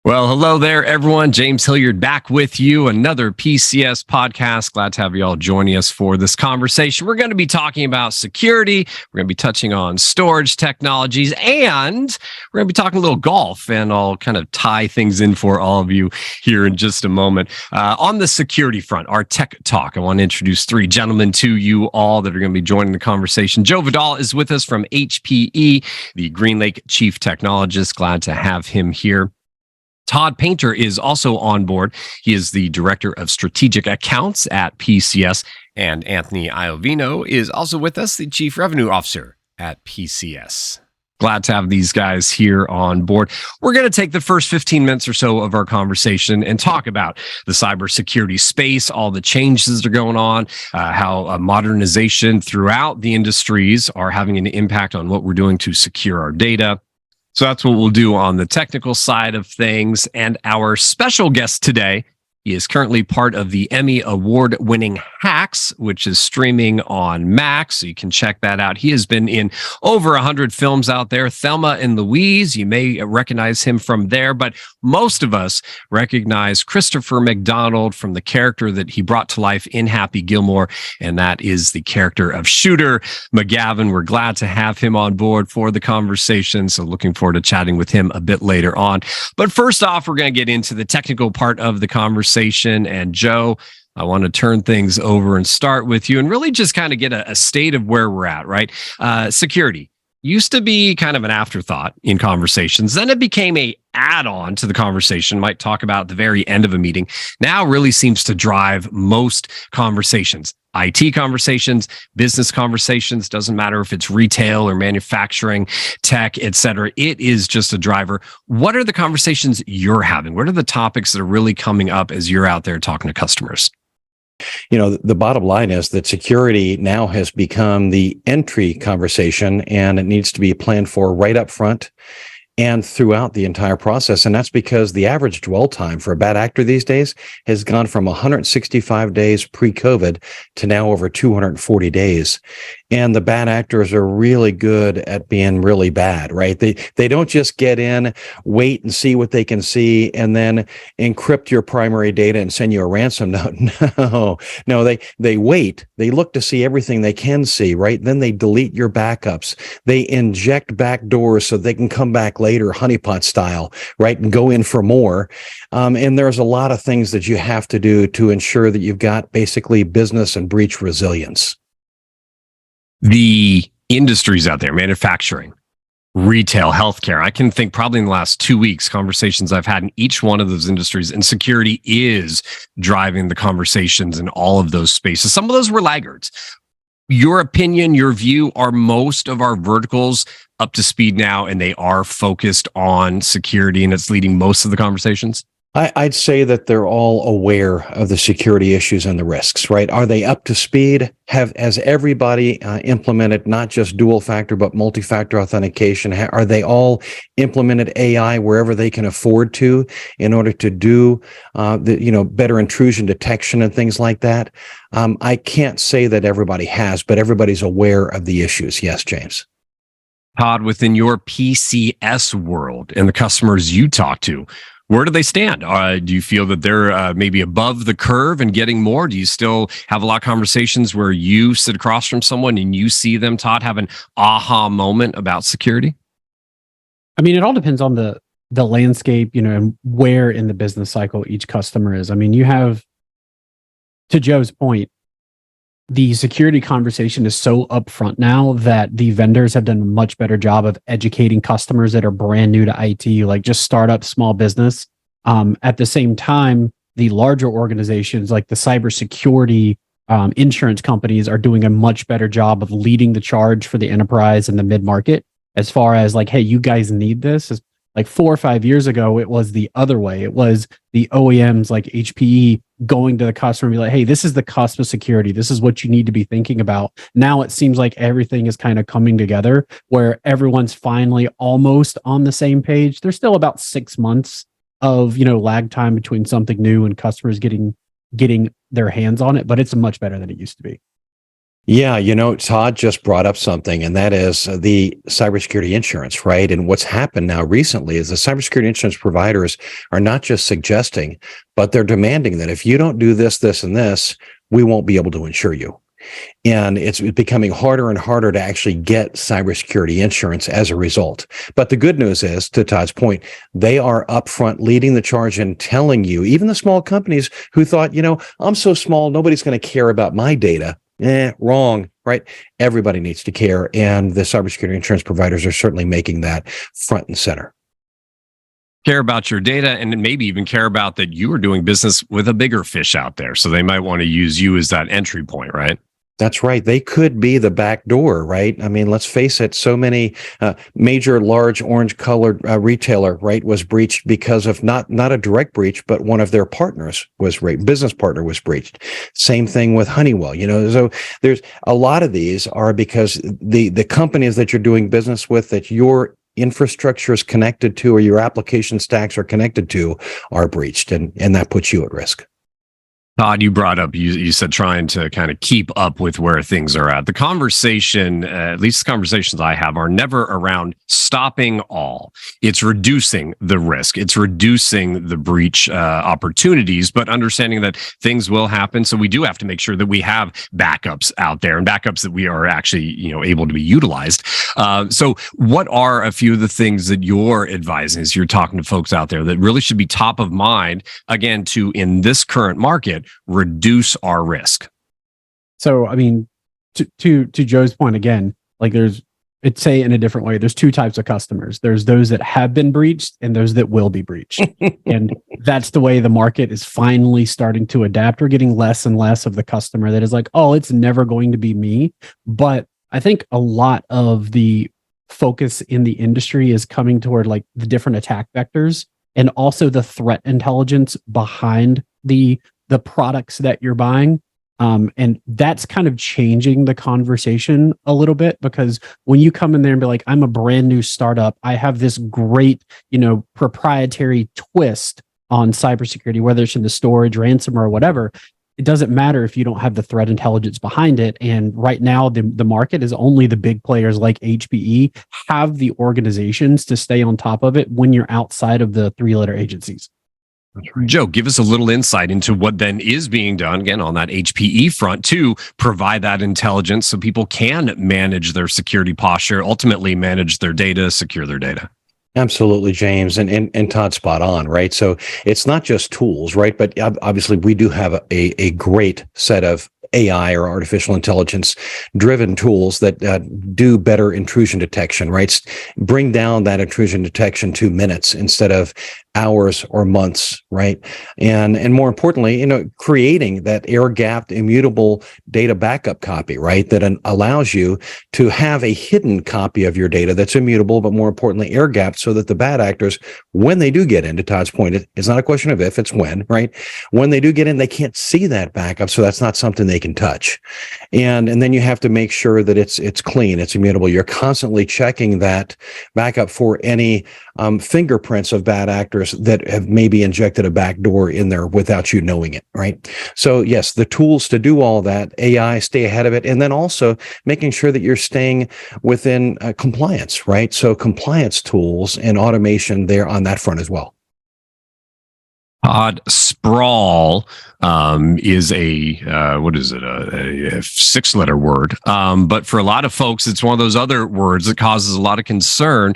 Well, hello there, everyone. James Hilliard back with you. Another PCS podcast. Glad to have you all joining us for this conversation. We're going to be talking about security. We're going to be touching on storage technologies, and we're going to be talking a little golf. And I'll kind of tie things in for all of you here in just a moment. On the security front, our tech talk, I want to introduce three gentlemen to you all that are going to be joining the conversation. Joe Vidal is with us from HPE, the Green Lake Chief Technologist. Glad to have him here. Todd Painter is also on board. He is the Director of Strategic Accounts at PCS. And Anthony Iovino is also with us, the Chief Revenue Officer at PCS. Glad to have these guys here on board. We're going to take the first 15 minutes or so of our conversation and talk about the cybersecurity space, all the changes that are going on, how modernization throughout the industries are having an impact on what we're doing to secure our data. So that's what we'll do on the technical side of things. And our special guest today, he is currently part of the Emmy Award-winning Hacks, which is streaming on Max. So you can check that out. He has been in over 100 films out there. Thelma and Louise, you may recognize him from there, but most of us recognize Christopher McDonald from the character that he brought to life in Happy Gilmore, and that is the character of Shooter McGavin. We're glad to have him on board for the conversation, so looking forward to chatting with him a bit later on. But first off, we're going to get into the technical part of the conversation. And Joe, I want to turn things over and start with you and really just kind of get a state of where we're at, right? Security used to be kind of an afterthought in conversations. Then it became a add-on to the conversation, might talk about at the very end of a meeting. Now really seems to drive most conversations. IT conversations, business conversations, doesn't matter if it's retail or manufacturing, tech, et cetera. It is just a driver. What are the conversations you're having? What are the topics that are really coming up as you're out there talking to customers? You know, the bottom line is that security now has become the entry conversation, and it needs to be planned for right up front and throughout the entire process. And that's because the average dwell time for a bad actor these days has gone from 165 days pre-COVID to now over 240 days. And the bad actors are really good at being really bad, right? They don't just get in, wait and see what they can see, and then encrypt your primary data and send you a ransom note. No, they wait. They look to see everything they can see, right? Then they delete your backups. They inject backdoors so they can come back later, honeypot style, right? And go in for more. And there's a lot of things that you have to do to ensure that you've got basically business and breach resilience. The industries out there, manufacturing, retail, healthcare, I can think probably in the last 2 weeks, conversations I've had in each one of those industries, and security is driving the conversations in all of those spaces. Some of those were laggards. Your opinion, your view, are most of our verticals up to speed now and they are focused on security and it's leading most of the conversations? I'd say that they're all aware of the security issues and the risks, right? Are they up to speed? Has everybody implemented not just dual factor, but multi-factor authentication? Are they all implemented AI wherever they can afford to in order to do better intrusion detection and things like that? I can't say that everybody has, but everybody's aware of the issues. Yes, James. Todd, within your PCS world and the customers you talk to, where do they stand? Do you feel that they're maybe above the curve and getting more? Do you still have a lot of conversations where you sit across from someone and you see them, Todd, have an aha moment about security? I mean, it all depends on the landscape, and where in the business cycle each customer is. I mean, you have, to Joe's point, the security conversation is so upfront now that the vendors have done a much better job of educating customers that are brand new to IT, like just startup small business. At the same time, the larger organizations like the cybersecurity insurance companies are doing a much better job of leading the charge for the enterprise and the mid-market as far as like, hey, you guys need this. Like 4 or 5 years ago, it was the other way. It was the OEMs like HPE going to the customer and be like, hey, this is the cost of security. This is what you need to be thinking about. Now it seems like everything is kind of coming together where everyone's finally almost on the same page. There's still about 6 months of, lag time between something new and customers getting their hands on it, but it's much better than it used to be. Yeah, Todd just brought up something, and that is the cybersecurity insurance, right? And what's happened now recently is the cybersecurity insurance providers are not just suggesting, but they're demanding that if you don't do this, this, and this, we won't be able to insure you. And it's becoming harder and harder to actually get cybersecurity insurance as a result. But the good news is, to Todd's point, they are upfront leading the charge and telling you, even the small companies who thought, I'm so small, nobody's going to care about my data. Wrong, right? Everybody needs to care. And the cybersecurity insurance providers are certainly making that front and center. Care about your data, and maybe even care about that you are doing business with a bigger fish out there. So they might want to use you as that entry point, right? That's right. They could be the back door, right? I mean, let's face it. So many major, large, orange-colored retailer, right, was breached because of not a direct breach, but one of their partners was business partner was breached. Same thing with Honeywell. So there's a lot of these are because the companies that you're doing business with, that your infrastructure is connected to, or your application stacks are connected to, are breached, and that puts you at risk. Todd, you brought up, you said trying to kind of keep up with where things are at. The conversation, at least the conversations I have, are never around stopping all. It's reducing the risk. It's reducing the breach opportunities, but understanding that things will happen. So we do have to make sure that we have backups out there, and backups that we are actually, able to be utilized. So what are a few of the things that you're advising as you're talking to folks out there that really should be top of mind, again, to, in this current market, reduce our risk? So, I mean, to Joe's point again, like it's say in a different way, there's two types of customers. There's those that have been breached and those that will be breached. And that's the way the market is finally starting to adapt. We're getting less and less of the customer that is like, oh, it's never going to be me. But I think a lot of the focus in the industry is coming toward like the different attack vectors and also the threat intelligence behind the products that you're buying. And that's kind of changing the conversation a little bit, because when you come in there and be like, I'm a brand new startup, I have this great, proprietary twist on cybersecurity, whether it's in the storage, ransomware, or whatever, it doesn't matter if you don't have the threat intelligence behind it. And right now, the market is only the big players like HPE have the organizations to stay on top of it when you're outside of the three-letter agencies. That's right. Joe, give us a little insight into what then is being done, again, on that HPE front to provide that intelligence so people can manage their security posture, ultimately manage their data, secure their data. Absolutely, James, and Todd's spot on, right? So it's not just tools, right? But obviously we do have a great set of AI or artificial intelligence driven tools that do better intrusion detection, right? Bring down that intrusion detection to minutes instead of hours or months, right? And more importantly, creating that air-gapped, immutable data backup copy, right? That allows you to have a hidden copy of your data that's immutable, but more importantly, air-gapped, so that the bad actors, when they do get in, to Todd's point, it's not a question of if, it's when, right? When they do get in, they can't see that backup, so that's not something they can touch. And then you have to make sure that it's clean, it's immutable. You're constantly checking that backup for any fingerprints of bad actors that have maybe injected a backdoor in there without you knowing it, right? So yes, the tools to do all that, AI, stay ahead of it, and then also making sure that you're staying within compliance, right? So compliance tools and automation there on that front as well. Sprawl is a 6-letter word. But for a lot of folks, it's one of those other words that causes a lot of concern.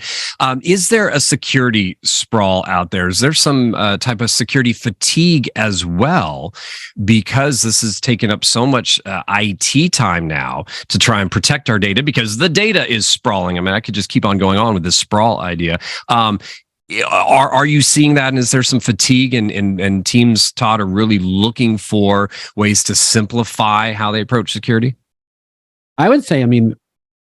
Is there a security sprawl out there? Is there some type of security fatigue as well? Because this has taken up so much IT time now to try and protect our data, because the data is sprawling. I mean, I could just keep on going on with this sprawl idea. Are you seeing that? And is there some fatigue and teams, Todd, are really looking for ways to simplify how they approach security? I would say, I mean,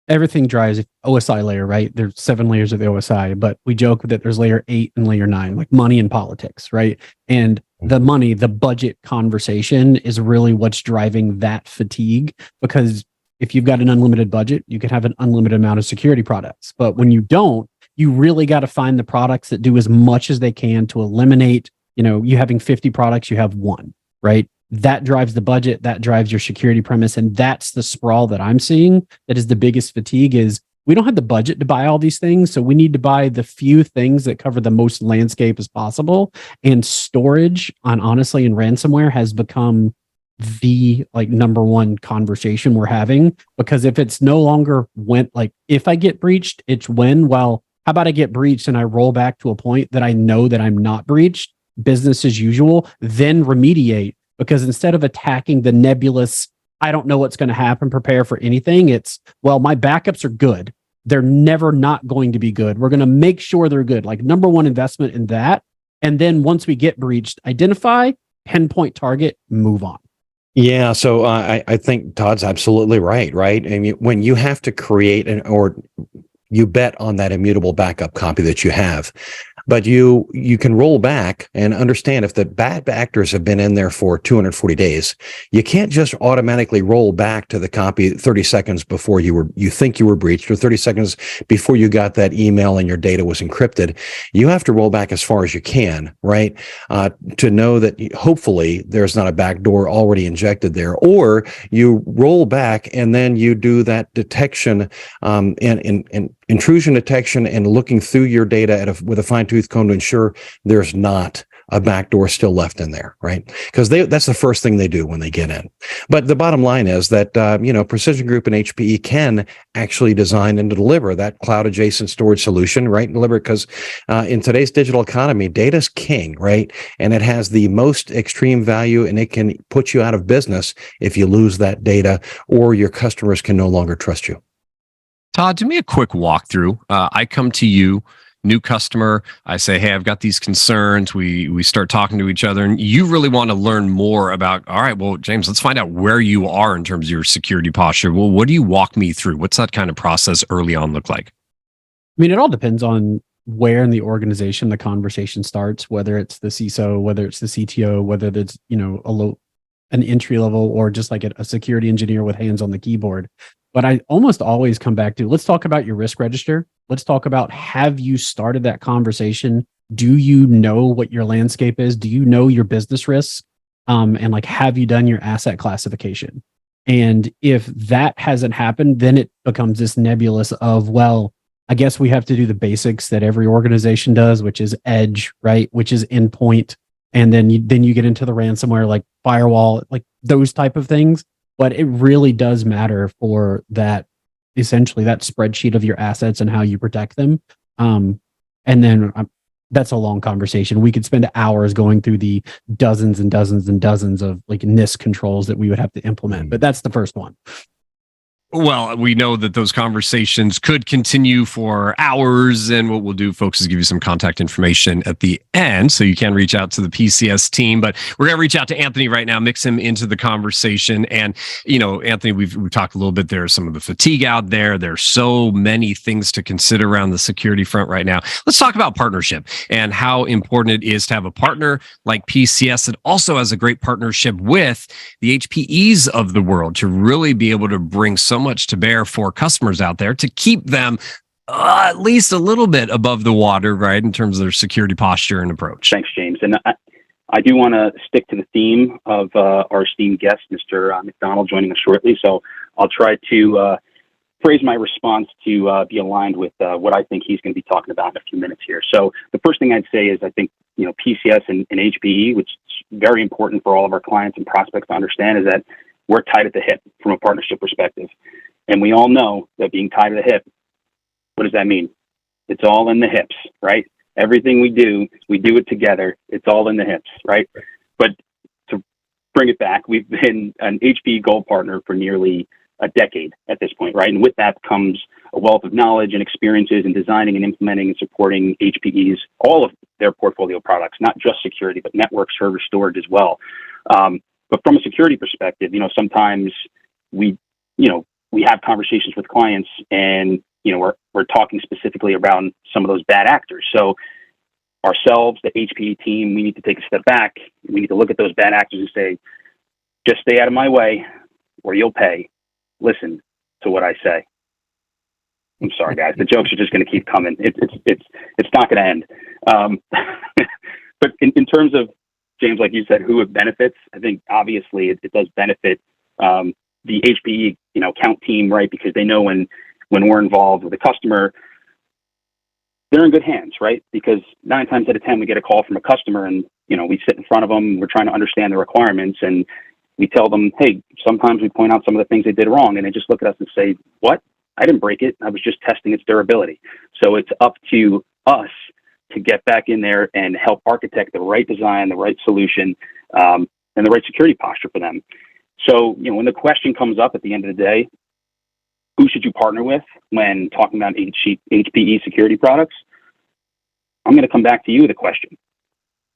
everything drives OSI layer, right? There's 7 layers of the OSI, but we joke that there's layer 8 and layer 9, like money and politics, right? And the money, the budget conversation is really what's driving that fatigue, because if you've got an unlimited budget, you can have an unlimited amount of security products. But when you don't, you really got to find the products that do as much as they can to eliminate, you having 50 products, you have one, right? that drives the budget, that drives your security premise. And that's the sprawl that I'm seeing. That is the biggest fatigue is we don't have the budget to buy all these things. So we need to buy the few things that cover the most landscape as possible. And storage on honestly in ransomware has become the like number one conversation we're having, because if it's no longer when, like if I get breached, it's when, well, how about I get breached and I roll back to a point that I know that I'm not breached, business as usual, then remediate. Because instead of attacking the nebulous, I don't know what's going to happen, prepare for anything, it's, well, my backups are good. They're never not going to be good. We're going to make sure they're good. Like number one investment in that. And then once we get breached, identify, pinpoint target, move on. Yeah, so I think Todd's absolutely right. Right, I mean, when you have to create or you bet on that immutable backup copy that you have, but you can roll back and understand if the bad actors have been in there for 240 days, you can't just automatically roll back to the copy 30 seconds before you think you were breached, or 30 seconds before you got that email and your data was encrypted. You have to roll back as far as you can, right? To know that hopefully there's not a backdoor already injected there, or you roll back and then you do that detection and intrusion detection and looking through your data with a fine-tooth comb to ensure there's not a backdoor still left in there, right? Because that's the first thing they do when they get in. But the bottom line is that Precision Group and HPE can actually design and deliver that cloud-adjacent storage solution, right? And deliver, because in today's digital economy, data's king, right? And it has the most extreme value, and it can put you out of business if you lose that data or your customers can no longer trust you. Todd, do me a quick walkthrough. I come to you, new customer. I say, hey, I've got these concerns. We start talking to each other, and you really want to learn more about, all right, well, James, let's find out where you are in terms of your security posture. Well, what do you walk me through? What's that kind of process early on look like? I mean, it all depends on where in the organization the conversation starts, whether it's the CISO, whether it's the CTO, whether it's, an entry level or just like a security engineer with hands on the keyboard. But I almost always come back to, let's talk about your risk register. Let's talk about, have you started that conversation? Do you know what your landscape is? Do you know your business risks? And like, have you done your asset classification? And if that hasn't happened, then it becomes this nebulous of, well, I guess we have to do the basics that every organization does, which is edge, right? Which is endpoint. And then you get into the ransomware, like firewall, like those type of things. But it really does matter for that, essentially that spreadsheet of your assets and how you protect them. And then that's a long conversation. We could spend hours going through the dozens and dozens and dozens of like NIST controls that we would have to implement. But that's the first one. Well, we know that those conversations could continue for hours, and what we'll do, folks, is give you some contact information at the end, so you can reach out to the PCS team. But we're going to reach out to Anthony right now, mix him into the conversation. And, Anthony, we've talked a little bit. There's some of the fatigue out there. There's so many things to consider around the security front right now. Let's talk about partnership and how important it is to have a partner like PCS that also has a great partnership with the HPEs of the world to really be able to bring so much to bear for customers out there to keep them at least a little bit above the water, right, in terms of their security posture and approach. Thanks, James. And I do want to stick to the theme of our esteemed guest, Mr. McDonald, joining us shortly. So I'll try to phrase my response to be aligned with what I think he's going to be talking about in a few minutes here. So the first thing I'd say is I think, PCS and HPE, which is very important for all of our clients and prospects to understand, is that we're tied at the hip from a partnership perspective. And we all know that being tied at the hip, what does that mean? It's all in the hips, right? Everything we do it together. It's all in the hips, right? But to bring it back, we've been an HPE Gold partner for nearly a decade at this point, right? And with that comes a wealth of knowledge and experiences in designing and implementing and supporting HPE's, all of their portfolio products, not just security, but network, server, storage as well. But from a security perspective, sometimes we have conversations with clients and, we're talking specifically around some of those bad actors. So ourselves, the HPE team, we need to take a step back. We need to look at those bad actors and say, just stay out of my way or you'll pay. Listen to what I say. I'm sorry, guys. The jokes are just going to keep coming. It's not going to end. But in terms of James, like you said, who it benefits. I think obviously it does benefit the HPE, account team, right? Because they know when we're involved with a customer, they're in good hands, right? Because 9 times out of 10, we get a call from a customer and, we sit in front of them, we're trying to understand the requirements, and we tell them, hey, sometimes we point out some of the things they did wrong, and they just look at us and say, what? I didn't break it. I was just testing its durability. So it's up to us to get back in there and help architect the right design, the right solution, and the right security posture for them. So, when the question comes up at the end of the day, who should you partner with when talking about HPE security products? I'm going to come back to you with a question.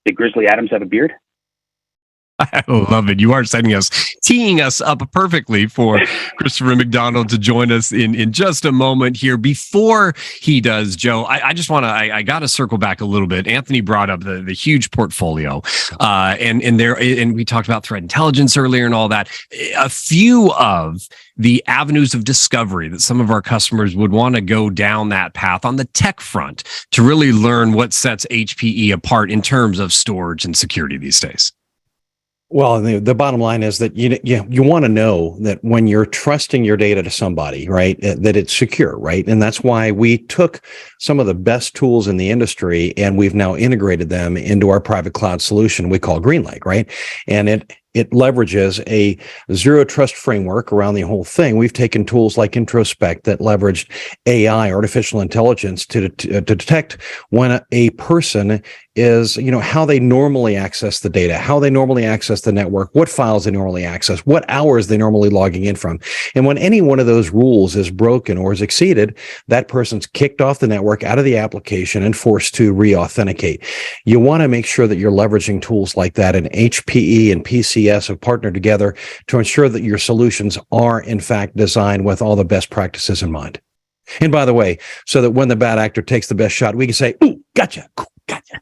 Did Grizzly Adams have a beard? I love it. You are teeing us up perfectly for Christopher McDonald to join us in just a moment here. Before he does, Joe, I just want to, I got to circle back a little bit. Anthony brought up the huge portfolio, and we talked about threat intelligence earlier and all that. A few of the avenues of discovery that some of our customers would want to go down that path on the tech front to really learn what sets HPE apart in terms of storage and security these days. Well, the bottom line is that you want to know that when you're trusting your data to somebody, right, that it's secure, right? And that's why we took some of the best tools in the industry and we've now integrated them into our private cloud solution we call GreenLake, right? And it leverages a zero trust framework around the whole thing. We've taken tools like Introspect that leveraged AI, artificial intelligence, to detect when a person is, how they normally access the data, how they normally access the network, what files they normally access, what hours they normally logging in from. And when any one of those rules is broken or is exceeded, that person's kicked off the network, out of the application, and forced to re-authenticate. You want to make sure that you're leveraging tools like that, and HPE and PCS have partnered together to ensure that your solutions are, in fact, designed with all the best practices in mind. And by the way, so that when the bad actor takes the best shot, we can say, ooh, gotcha, cool, gotcha.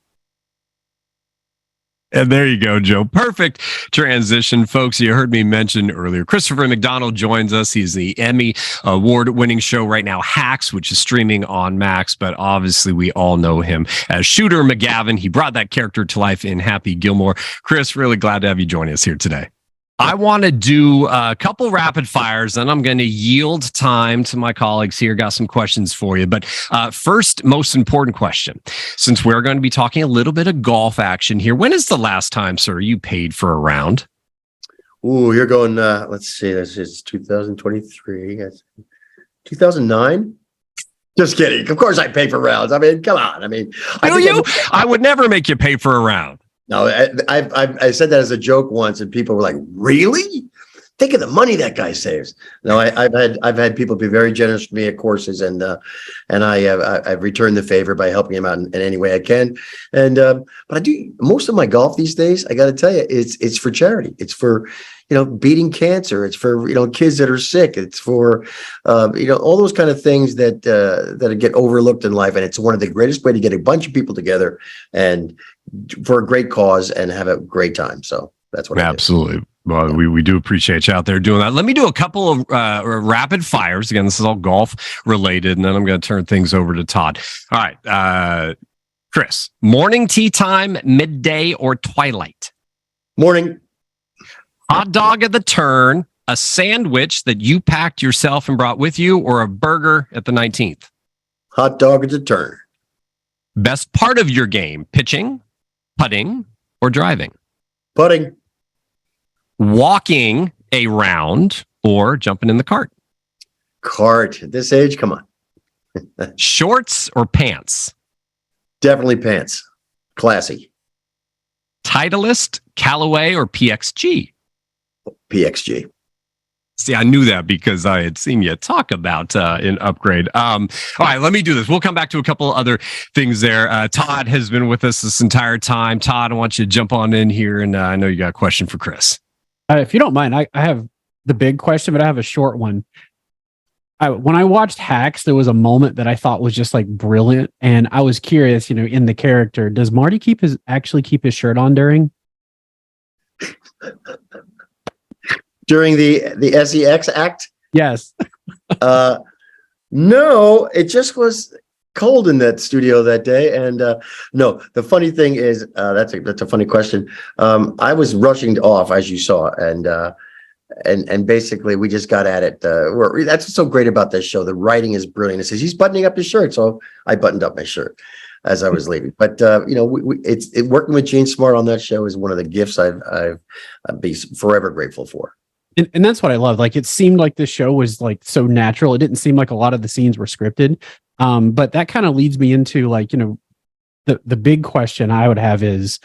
And there you go, Joe. Perfect transition, folks. You heard me mention earlier, Christopher McDonald joins us. He's the Emmy award-winning show right now, Hacks, which is streaming on Max, but obviously we all know him as Shooter McGavin. He brought that character to life in Happy Gilmore. Chris, really glad to have you join us here today. I want to do a couple rapid fires, and I'm going to yield time to my colleagues here. Got some questions for you. But first, most important question, since we're going to be talking a little bit of golf action here, when is the last time, sir, you paid for a round? Ooh, you're going, let's see, it's 2023, 2009? Just kidding. Of course I pay for rounds. I mean, come on. I mean, I would never make you pay for a round. No, I said that as a joke once, and people were like, "Really? Think of the money that guy saves." No, I've had people be very generous to me at courses, and I've returned the favor by helping them out in any way I can. And but I do most of my golf these days. I got to tell you, it's for charity. It's for beating cancer. It's for kids that are sick. It's for all those kind of things that get overlooked in life. And it's one of the greatest way to get a bunch of people together and for a great cause and have a great time. So that's what absolutely. I do. Well, we do appreciate you out there doing that. Let me do a couple of rapid fires. Again, this is all golf related, and then I'm going to turn things over to Todd. All right, Chris, morning tea time, midday, or twilight? Morning. Hot dog at the turn, a sandwich that you packed yourself and brought with you, or a burger at the 19th? Hot dog at the turn. Best part of your game, pitching, putting, or driving? Putting. Walking a round or jumping in the cart? Cart. At this age, come on. Shorts or pants? Definitely pants. Classy. Titleist, Callaway, or PXG? PXG. See, I knew that because I had seen you talk about an upgrade. All right, let me do this. We'll come back to a couple other things there. Todd has been with us this entire time. Todd, I want you to jump on in here, and I know you got a question for Chris. If you don't mind, I have the big question, but I have a short one. When I watched Hacks, there was a moment that I thought was just like brilliant, and I was curious, in the character, does Marty actually keep his shirt on during? During the SEX act? Yes. No, it just was cold in that studio that day. And no, the funny thing is, that's a funny question. I was rushing off, as you saw, and basically we just got at it. That's what's so great about this show. The writing is brilliant. It says he's buttoning up his shirt, so I buttoned up my shirt as I was leaving. But working with Gene Smart on that show is one of the gifts I'd be forever grateful for. And that's what I love. Like, it seemed like this show was like so natural. It didn't seem like a lot of the scenes were scripted. But that kind of leads me into like, the big question I would have is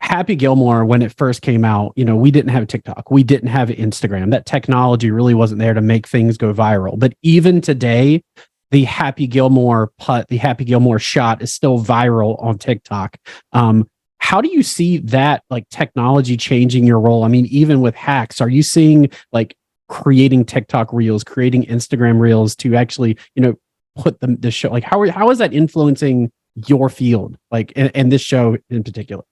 Happy Gilmore, when it first came out, we didn't have TikTok. We didn't have Instagram. That technology really wasn't there to make things go viral. But even today, the Happy Gilmore shot is still viral on TikTok. How do you see that like technology changing your role? I mean, even with hacks, are you seeing like creating TikTok reels, creating Instagram reels to actually, put the show, like how is that influencing your field, like and this show in particular?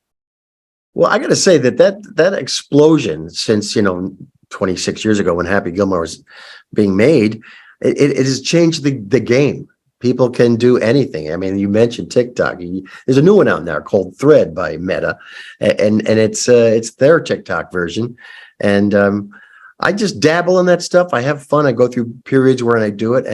Well, I got to say that explosion since 26 years ago when Happy Gilmore was being made, it has changed the game. People can do anything. I mean, you mentioned TikTok. There's a new one out now called Thread by Meta, and it's their TikTok version. And I just dabble in that stuff. I have fun. I go through periods where I do it,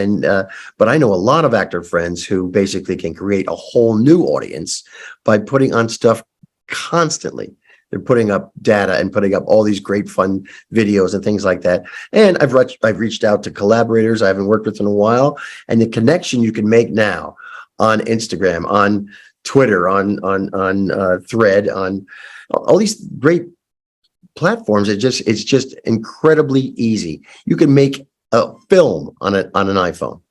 but I know a lot of actor friends who basically can create a whole new audience by putting on stuff constantly. They're putting up data and putting up all these great fun videos and things like that. And I've reached out to collaborators I haven't worked with in a while, and the connection you can make now on Instagram, on Twitter, on Thread, on all these great platforms. It's just incredibly easy. You can make a film on an iPhone,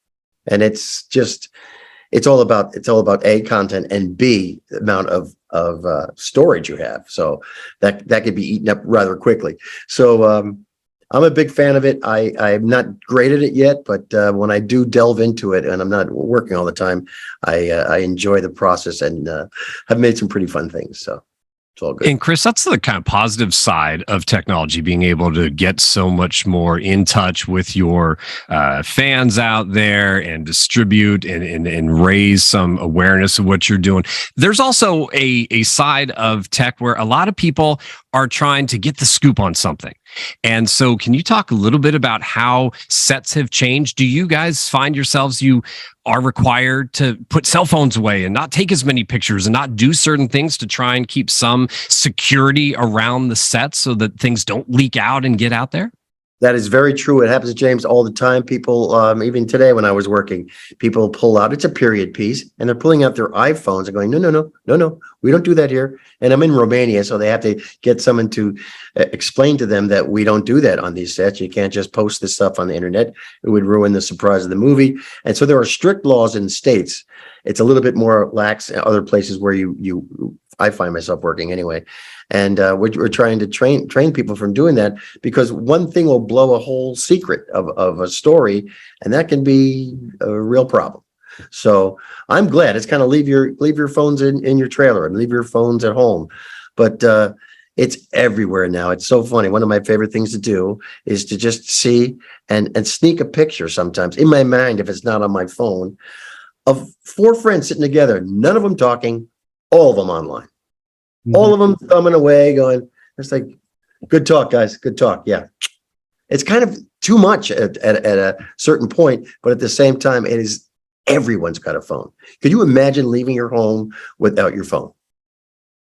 and it's all about A, content, and B, the amount of storage you have. So that could be eaten up rather quickly. So I'm a big fan of it. I'm not great at it yet, but when I do delve into it, and I'm not working all the time, I enjoy the process and have made some pretty fun things. So it's all good. And Chris, that's the kind of positive side of technology, being able to get so much more in touch with your fans out there and distribute and raise some awareness of what you're doing. There's also a side of tech where a lot of people are trying to get the scoop on something. And so can you talk a little bit about how sets have changed? Do you guys find yourselves, you are required to put cell phones away and not take as many pictures and not do certain things to try and keep some security around the set so that things don't leak out and get out there? That is very true. It happens to James all the time. People, even today when I was working, people pull out, it's a period piece, and they're pulling out their iPhones and going, no, we don't do that here. And I'm in Romania, so they have to get someone to explain to them that we don't do that on these sets. You can't just post this stuff on the internet. It would ruin the surprise of the movie. And so there are strict laws in the States. It's a little bit more lax in other places where I find myself working anyway. And we're trying to train people from doing that, because one thing will blow a whole secret of a story, and that can be a real problem. So I'm glad. It's kind of leave your phones in your trailer and leave your phones at home. But it's everywhere now. It's so funny. One of my favorite things to do is to just see and sneak a picture sometimes in my mind, if it's not on my phone, of 4 friends sitting together, none of them talking, all of them online. All of them thumbing away, going, it's like, good talk, guys. Good talk. Yeah. It's kind of too much at a certain point, but at the same time, everyone's got a phone. Could you imagine leaving your home without your phone?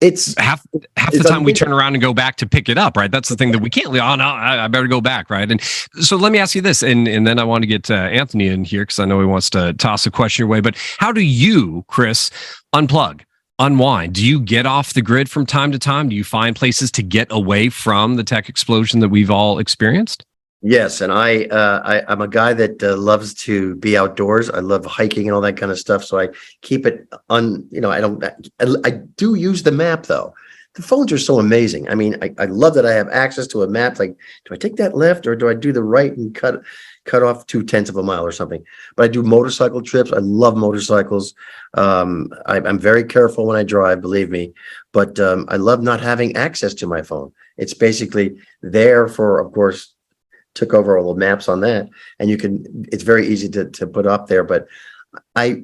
It's half the time we turn around and go back to pick it up, right? That's the thing that we can't leave. Oh, no, I better go back, right? And so let me ask you this, and then I want to get Anthony in here because I know he wants to toss a question your way, but how do you, Chris, unplug? Unwind? Do you get off the grid from time to time? Do you find places to get away from the tech explosion that we've all experienced? Yes, and I'm a guy that loves to be outdoors. I love hiking and all that kind of stuff. So I keep it I do use the map though. The phones are so amazing. I mean, I love that I have access to a map. Like, do I take that left or do I do the right and cut off 0.2 of a mile or something? But I do motorcycle trips. I love motorcycles. I'm very careful when I drive, believe me. But I love not having access to my phone. It's basically there for, of course, took over all the maps on that, and it's very easy to put up there. But I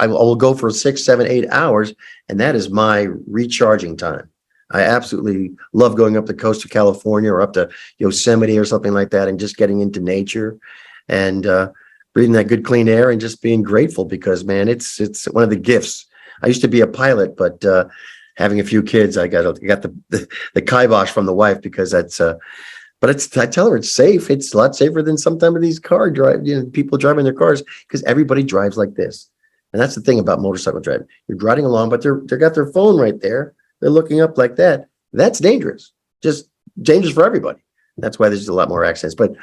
will go for 6, 7, 8 hours, and that is my recharging time. I absolutely love going up the coast of California or up to Yosemite or something like that, and just getting into nature and breathing that good clean air and just being grateful, because man, it's one of the gifts. I used to be a pilot, but having a few kids, I got the kibosh from the wife, because that's but I tell her it's safe. It's a lot safer than sometimes of these people driving their cars, because everybody drives like this. And that's the thing about motorcycle driving. You're driving along, but they got their phone right there. They're looking up like that. That's dangerous. Just dangerous for everybody. That's why there's a lot more accidents. But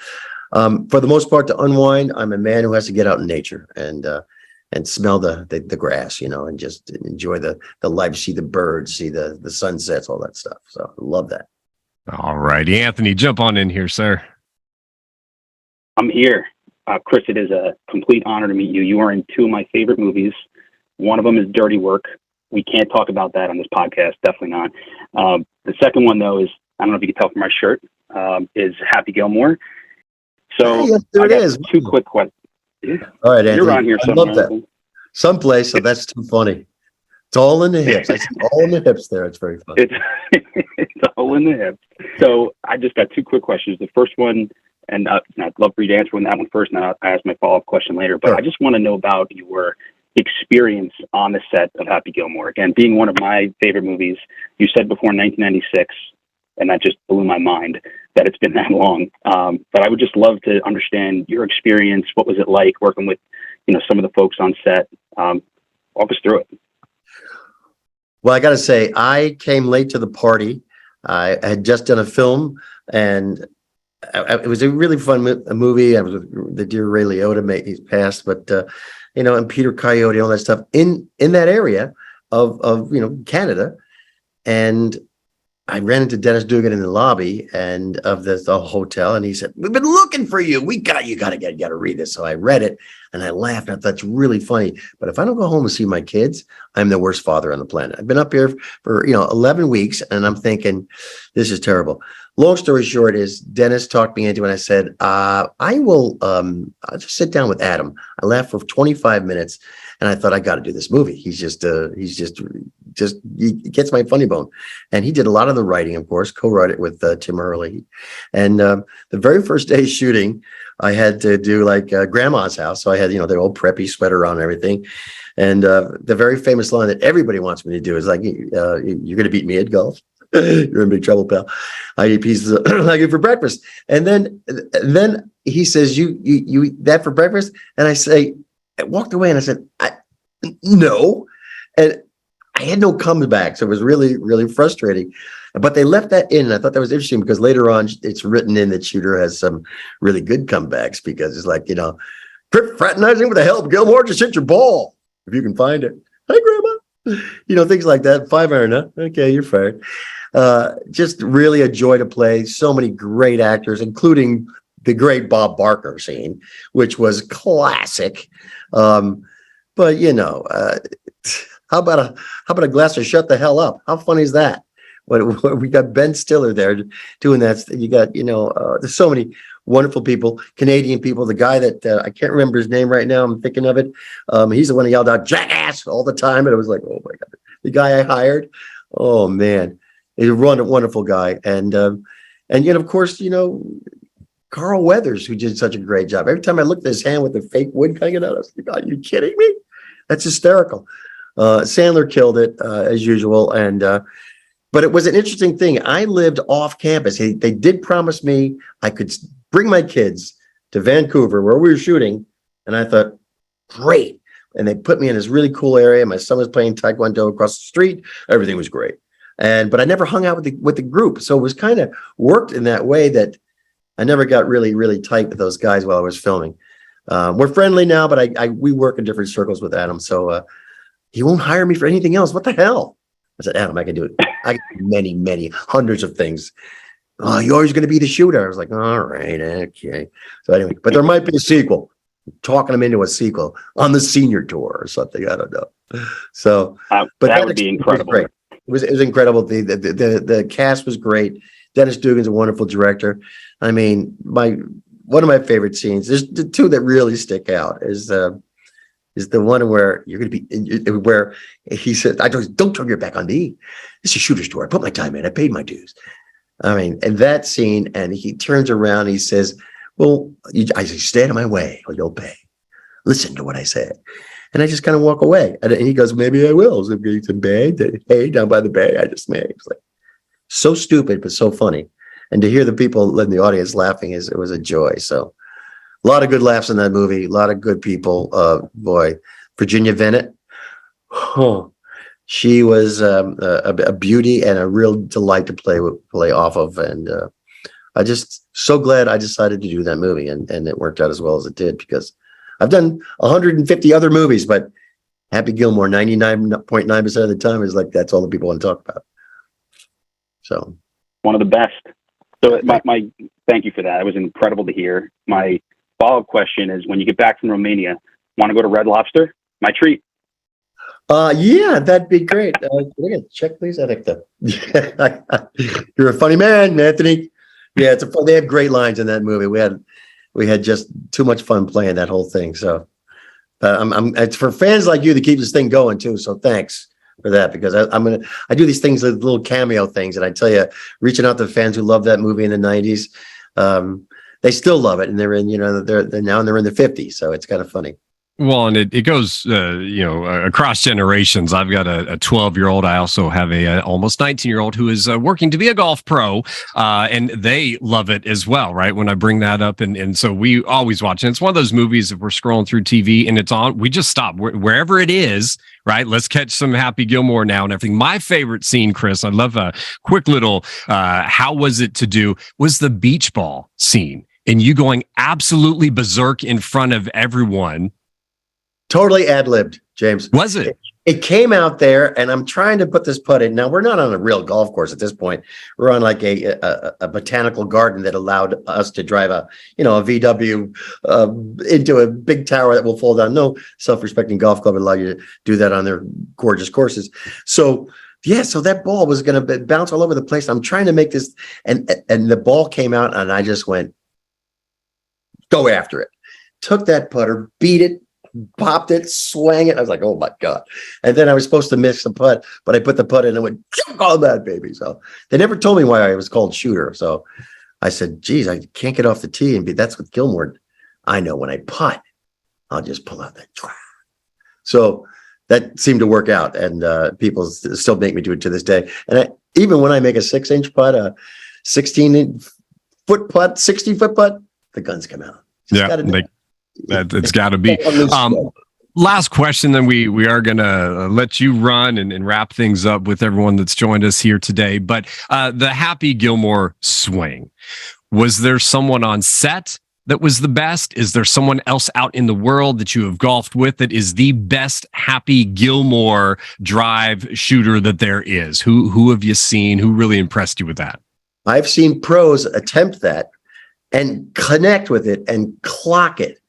for the most part, to unwind, I'm a man who has to get out in nature and smell the grass, and just enjoy the life, see the birds, see the sunsets, all that stuff. So I love that. All righty, Anthony, jump on in here, sir. I'm here. Chris, it is a complete honor to meet you. You are in two of my favorite movies. One of them is Dirty Work. We can't talk about that on this podcast. Definitely not. The second one, though, is, I don't know if you can tell from my shirt, is Happy Gilmore. So yes, there it is. Two quick questions. All right, Anthony. You're around here I somewhere. love that. Someplace, so that's too funny. It's all in the hips. I see all in the hips there. It's very funny. It's all in the hips. So I just got two quick questions. The first one, and I'd love for you to answer that one first, and I'll ask my follow-up question later. But Sure. I just want to know about your experience on the set of Happy Gilmore. Again, being one of my favorite movies, you said before 1996, and that just blew my mind that it's been that long. But I would just love to understand your experience. What was it like working with, some of the folks on set? Walk us through it. Well, I got to say, I came late to the party. I had just done a film, and it was a really fun movie. I was with the dear Ray Liotta, he's passed, but and Peter Coyote, all that stuff in that area of Canada. And I ran into Dennis Dugan in the lobby and of the hotel, and he said, "We've been looking for you. You got to read this." So I read it, and I laughed. And I thought, that's really funny. But if I don't go home and see my kids, I'm the worst father on the planet. I've been up here for 11 weeks, and I'm thinking, this is terrible. Long story short is Dennis talked me into it, and I said, I will I'll just sit down with Adam. I laughed for 25 minutes, and I thought, I got to do this movie. He gets my funny bone. And he did a lot of the writing, of course, co-wrote it with Tim Hurley. And the very first day shooting, I had to do like grandma's house. So I had, the old preppy sweater on and everything. And the very famous line that everybody wants me to do is like, you're going to beat me at golf. You're in big trouble, pal. I eat pieces of like it for breakfast. And then he says, you eat that for breakfast? And I walked away and I said, no. And I had no comeback. So it was really, really frustrating. But they left that in. And I thought that was interesting, because later on it's written in that Shooter has some really good comebacks, because it's like, quit fraternizing with the help, Gilmore, just hit your ball if you can find it. Hi, Grandma. Things like that. 5-iron, huh? Okay, you're fired. Just really a joy to play. So many great actors, including the great Bob Barker scene, which was classic. But how about a glass of Shut the Hell Up? How funny is that? We got Ben Stiller there doing that. You got there's so many wonderful people, Canadian people. The guy that I can't remember his name right now. I'm thinking of it. He's the one who yelled out "jackass" all the time, and it was like, oh my God, the guy I hired. Oh man, he's a wonderful guy, and yet of course Carl Weathers, who did such a great job. Every time I looked at his hand with the fake wood coming out, I was like, are you kidding me? That's hysterical. Sandler killed it as usual, but it was an interesting thing. I lived off campus. They did promise me I could bring my kids to Vancouver where we were shooting, and I thought, great. And they put me in this really cool area. My son was playing Taekwondo across the street. Everything was great, but I never hung out with the group, so it was kind of worked in that way that I never got really, really tight with those guys while I was filming. We're friendly now, but we work in different circles with Adam, so he won't hire me for anything else. What the hell? I said, Adam, I can do it. I can do many, many hundreds of things. Oh, you're always going to be the shooter. I was like, all right, okay. So anyway, but there might be a sequel. Talking him into a sequel on the senior tour or something. I don't know. So, but that would be incredible. Was great. It was incredible. The cast was great. Dennis Dugan's a wonderful director. I mean, one of my favorite scenes. There's the two that really stick out. Is is the one where you're going to be, where he said, don't turn your back on me. It's a Shooter store. I put my time in. I paid my dues. I mean, and that scene, and he turns around and he says, well, I say, stay out of my way or you'll pay. Listen to what I said. And I just kind of walk away. And he goes, maybe I will. So it's a bay, hey, down by the bay. I just made. It's like so stupid, but so funny. And to hear the people in the audience laughing it was a joy. So a lot of good laughs in that movie. A lot of good people. Boy, Virginia Bennett. Oh, she was a beauty and a real delight to play off of. And I just so glad I decided to do that movie, and it worked out as well as it did, because I've done 150 other movies, but Happy Gilmore 99.9% of the time is like that's all the people want to talk about. So one of the best. So my thank you for that. It was incredible to hear. My follow-up question is, when you get back from Romania, want to go to Red Lobster? My treat. Yeah, that'd be great. Check, please. I think you're a funny man, Anthony. Yeah, they have great lines in that movie. We had just too much fun playing that whole thing. So it's for fans like you to keep this thing going too. So thanks for that, because I do these things, little cameo things, and I tell you, reaching out to fans who love that movie in the 90s, they still love it, and they're in, they're now in their 50s. So it's kind of funny. Well, and it goes, across generations. I've got a 12-year-old. I also have a almost 19-year-old who is working to be a golf pro, and they love it as well, right? When I bring that up, and so we always watch. And it's one of those movies that we're scrolling through TV and it's on, we just stop wherever it is, right? Let's catch some Happy Gilmore now and everything. My favorite scene, Chris, I love a quick little, how was it to do, was the beach ball scene, and you going absolutely berserk in front of everyone. Totally ad-libbed, James. Was it? It came out there, and I'm trying to put this putt in. Now, we're not on a real golf course at this point. We're on like a botanical garden that allowed us to drive a VW into a big tower that will fall down. No self-respecting golf club would allow you to do that on their gorgeous courses. So, yeah, so that ball was going to bounce all over the place. I'm trying to make this, and the ball came out, and I just went, go after it. Took that putter, beat it, popped it, swang it. I was like, oh my God. And then I was supposed to miss the putt, but I put the putt in and went, all that baby. So they never told me why I was called Shooter. So I said, geez, I can't get off the tee and that's what Gilmore. I know when I putt, I'll just pull out that drive. So that seemed to work out, and people still make me do it to this day. And even when I make a 6-inch putt, a 16-foot putt, 60-foot putt, the guns come out. It's got to be. Last question, then we are going to let you run and wrap things up with everyone that's joined us here today. But the Happy Gilmore swing, was there someone on set that was the best? Is there someone else out in the world that you have golfed with that is the best Happy Gilmore drive shooter that there is? Who have you seen? Who really impressed you with that? I've seen pros attempt that and connect with it and clock it.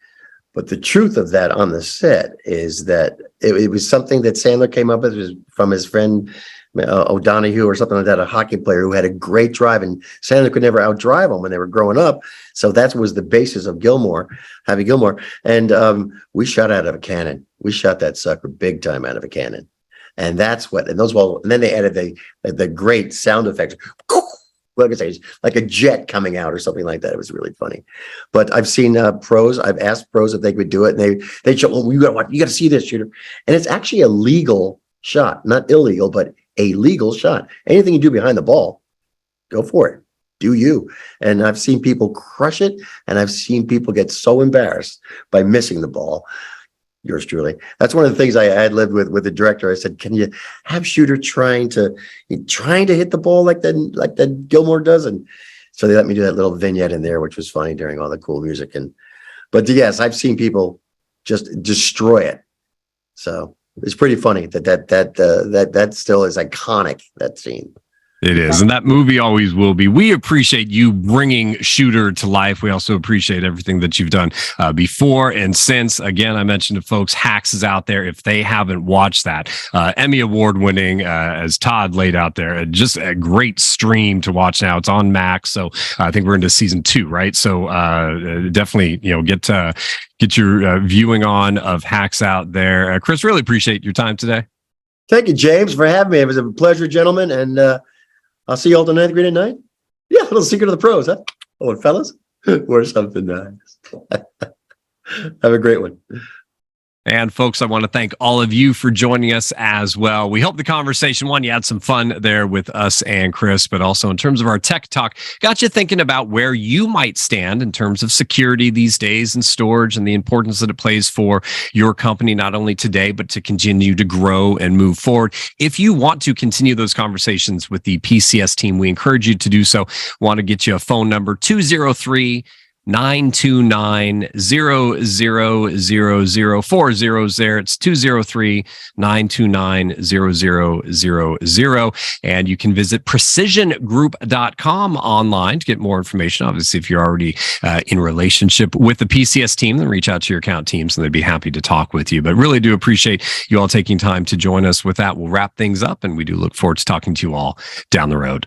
But the truth of that on the set is that it was something that Sandler came up with. It was from his friend O'Donoghue or something like that, a hockey player who had a great drive, and Sandler could never outdrive him when they were growing up. So that was the basis of Happy Gilmore. And we shot out of a cannon. We shot that sucker big time out of a cannon. And that's what, and then they added the great sound effects. Like I say, like a jet coming out or something like that. It was really funny. But I've seen pros. I've asked pros if they could do it, and they show, well, you got to see this, Shooter. And it's actually a legal shot, not illegal, but a legal shot. Anything you do behind the ball, go for it. Do you? And I've seen people crush it, and I've seen people get so embarrassed by missing the ball. Yours truly. That's one of the things I had lived with the director. I said, "Can you have Shooter trying to hit the ball like that Gilmore does?" And so they let me do that little vignette in there, which was funny during all the cool music. But yes, I've seen people just destroy it. So it's pretty funny that still is iconic, that scene. It is. And that movie always will be. We appreciate you bringing Shooter to life. We also appreciate everything that you've done before and since. Again, I mentioned to folks, Hacks is out there. If they haven't watched that, Emmy Award winning, as Todd laid out there, just a great stream to watch now. It's on Max. So I think we're into season 2, right? So definitely, get your viewing on of Hacks out there. Chris, really appreciate your time today. Thank you, James, for having me. It was a pleasure, gentlemen. And I'll see you all the 9th grade at night. Yeah, a little secret of the pros, huh? Oh, and fellas, wear something nice. Have a great one. And folks, I want to thank all of you for joining us as well. We hope the conversation, one, you had some fun there with us and Chris, but also in terms of our tech talk, got you thinking about where you might stand in terms of security these days and storage and the importance that it plays for your company, not only today, but to continue to grow and move forward. If you want to continue those conversations with the PCS team, we encourage you to do so. Want to get you a phone number, 203-929-0000 there. It's 203-929-0000. And you can visit precisiongroup.com online to get more information. Obviously, if you're already in relationship with the PCS team, then reach out to your account teams and they'd be happy to talk with you. But really do appreciate you all taking time to join us with that. We'll wrap things up and we do look forward to talking to you all down the road.